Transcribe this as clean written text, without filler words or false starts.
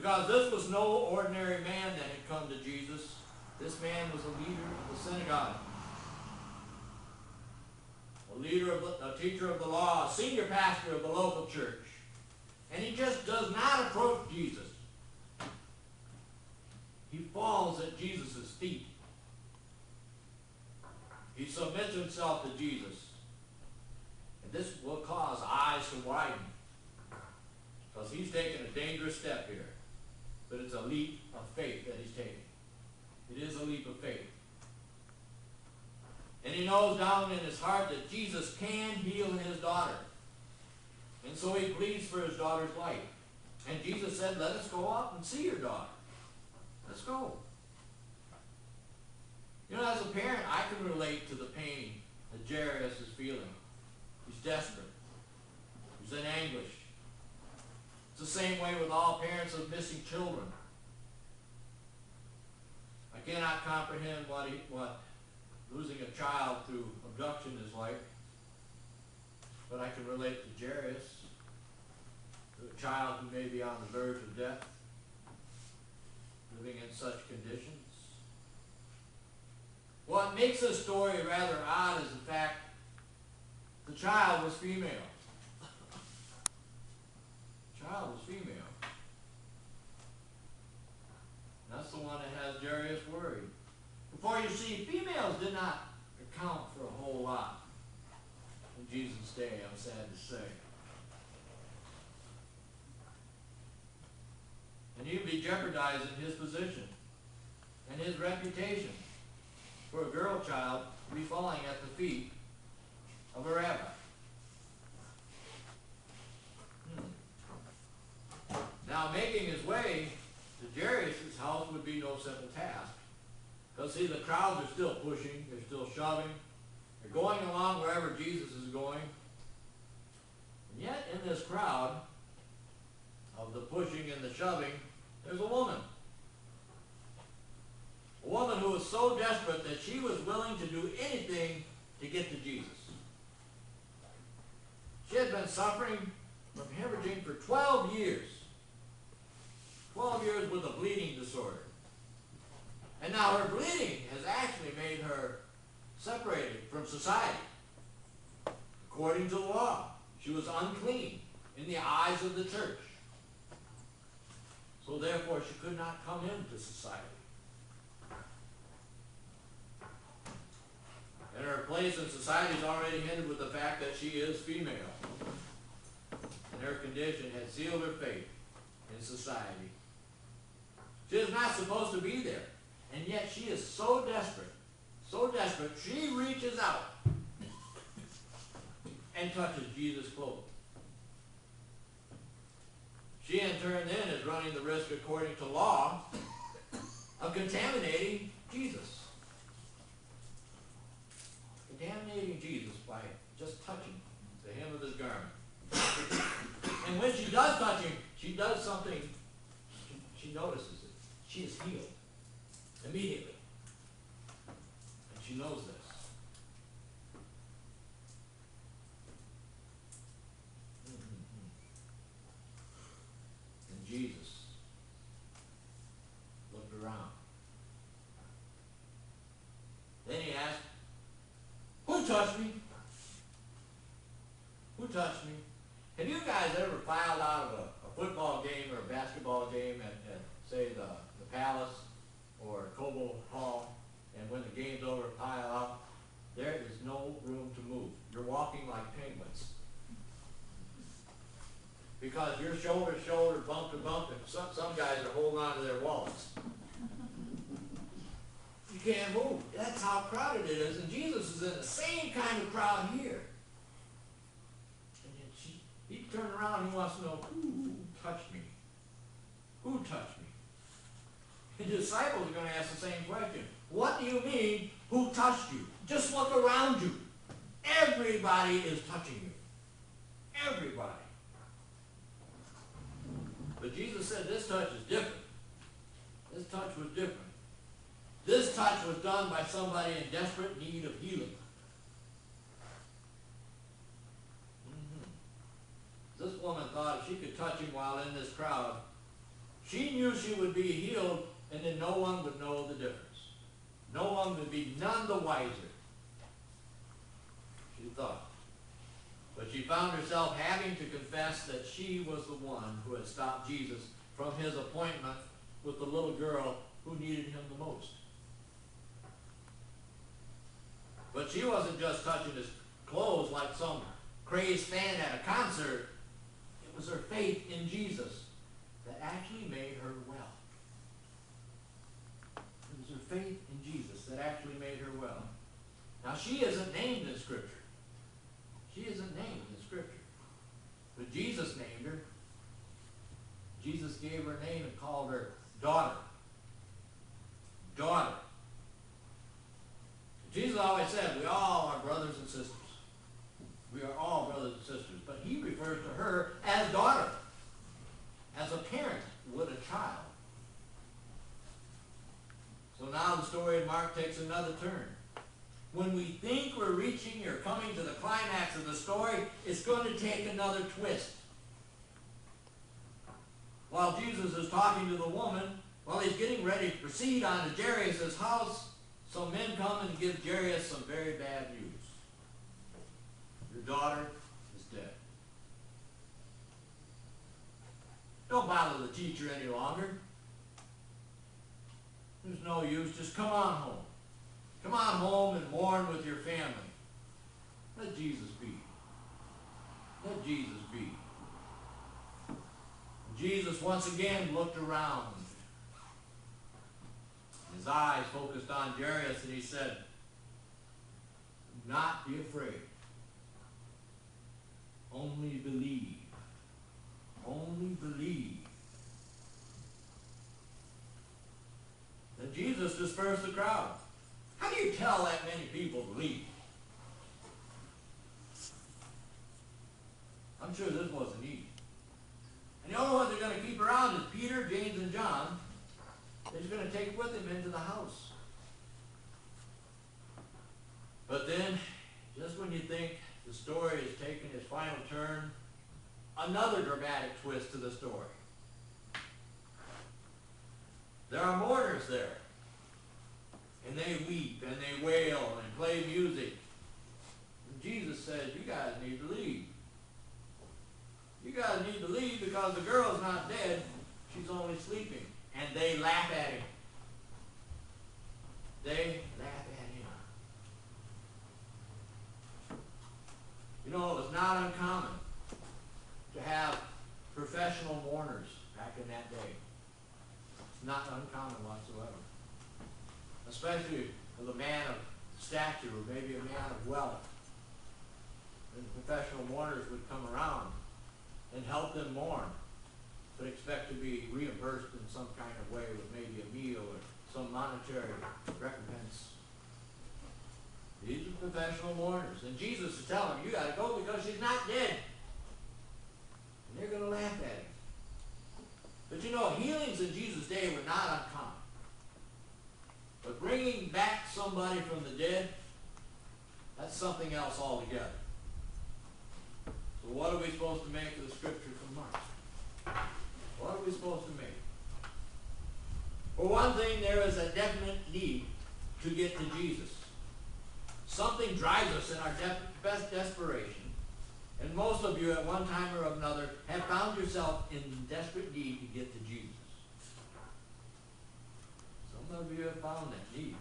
Because this was no ordinary man that had come to Jesus. This man was a leader of the synagogue. A teacher of the law, a senior pastor of the local church. And he just does not approach Jesus. He falls at Jesus' feet. He submits himself to Jesus. And this will cause eyes to widen. Because he's taking a dangerous step here. But it's a leap of faith that he's taking. It is a leap of faith. And he knows down in his heart that Jesus can heal his daughter. And so he pleads for his daughter's life. And Jesus said, let us go out and see your daughter. Let's go. You know, as a parent, I can relate to the pain that Jairus is feeling. He's desperate. He's in anguish. It's the same way with all parents of missing children. I cannot comprehend what losing a child through abduction is like. But I can relate to Jairus, to a child who may be on the verge of death, living in such conditions. What makes this story rather odd is the fact the child was female. The child was female. That's the one that has Jairus worried. Before you see, females did not account for a whole lot in Jesus' day, I'm sad to say. And he'd be jeopardizing his position and his reputation for a girl child to be falling at the feet of a rabbi. Now, making his way to Jairus' house would be no simple task. Because, see, the crowds are still pushing, they're still shoving, they're going along wherever Jesus is going. And yet, in this crowd of the pushing and the shoving, there's a woman. A woman who was so desperate that she was willing to do anything to get to Jesus. She had been suffering from hemorrhaging for 12 years. 12 years with a bleeding disorder. And now her bleeding has actually made her separated from society. According to the law, she was unclean in the eyes of the church. So therefore, she could not come into society. And her place in society is already hindered with the fact that she is female. And her condition had sealed her fate in society. She is not supposed to be there. And yet she is so desperate, she reaches out and touches Jesus' clothes. She in turn then is running the risk, according to law, of contaminating Jesus. Contaminating Jesus by just touching the hem of his garment. And when she does touch him, she does something, she notices it. She is healed immediately. And she knows this. And Jesus looked around. Then he asked, who touched me? Who touched me? Have you guys ever filed out of a football game or a basketball game at say, the Palace or Cobo Hall, and when the game's over, pile up? There is no room to move. You're walking like penguins. Because you're shoulder to shoulder, bump to bump, and some guys are holding on to their wallets. You can't move. That's how crowded it is. And Jesus is in the same kind of crowd here. And yet he turned around and he wants to know, who touched me? Who touched me? The disciples are going to ask the same question. What do you mean, who touched you? Just look around you. Everybody is touching you. Everybody. But Jesus said this touch is different. This touch was different. This touch was done by somebody in desperate need of healing. This woman thought if she could touch him while in this crowd, She knew she would be healed, and then no one would know the difference. No one would be none the wiser, she thought. But she found herself having to confess that she was the one who had stopped Jesus from his appointment with the little girl who needed him the most. But she wasn't just touching his clothes like some crazed fan at a concert. It was her faith in Jesus that actually made her well. It was her faith in Jesus that actually made her well. Now, she isn't named in Scripture. She isn't named in Scripture. But Jesus named her. Jesus gave her a name and called her daughter. Daughter. Jesus always said, we all are brothers and sisters. We are all brothers and sisters. But he refers to her as daughter, as a parent would a child. So now the story of Mark takes another turn. When we think we're reaching or coming to the climax of the story, it's going to take another twist. While Jesus is talking to the woman, while he's getting ready to proceed on to Jairus' house, some men come and give Jairus some very bad news. Your daughter is dead. Don't bother the teacher any longer. There's no use. Just come on home. Come on home and mourn with your family. Let Jesus be. Let Jesus be. Jesus once again looked around. His eyes focused on Jairus, and he said, "Do not be afraid. Only believe. Only believe." Then Jesus dispersed the crowd. How do you tell that many people believe? I'm sure this wasn't easy. And the only ones they're going to keep around is Peter, James, and John. They're just going to take with him into the house. But then, just when you think the story is taking its final turn, another dramatic twist to the story. There are mourners there. And they weep and they wail and play music. And Jesus says, you guys need to leave. You guys need to leave because the girl's not dead. She's only sleeping. And they laugh at him. They laugh at him. You know, it was not uncommon to have professional mourners back in that day. It's not uncommon whatsoever. Especially with a man of stature or maybe a man of wealth. And professional mourners would come around and help them mourn, but expect to be reimbursed in some kind of way with maybe a meal or some monetary recompense. These are professional mourners. And Jesus is telling them, you got to go because she's not dead. And they're going to laugh at him. But you know, healings in Jesus' day were not uncommon. But bringing back somebody from the dead, that's something else altogether. So what are we supposed to make of the scripture from Mark? What are we supposed to make? For one thing, there is a definite need to get to Jesus. Something drives us in our best desperation. And most of you at one time or another have found yourself in desperate need to get to Jesus. Some of you have found that need.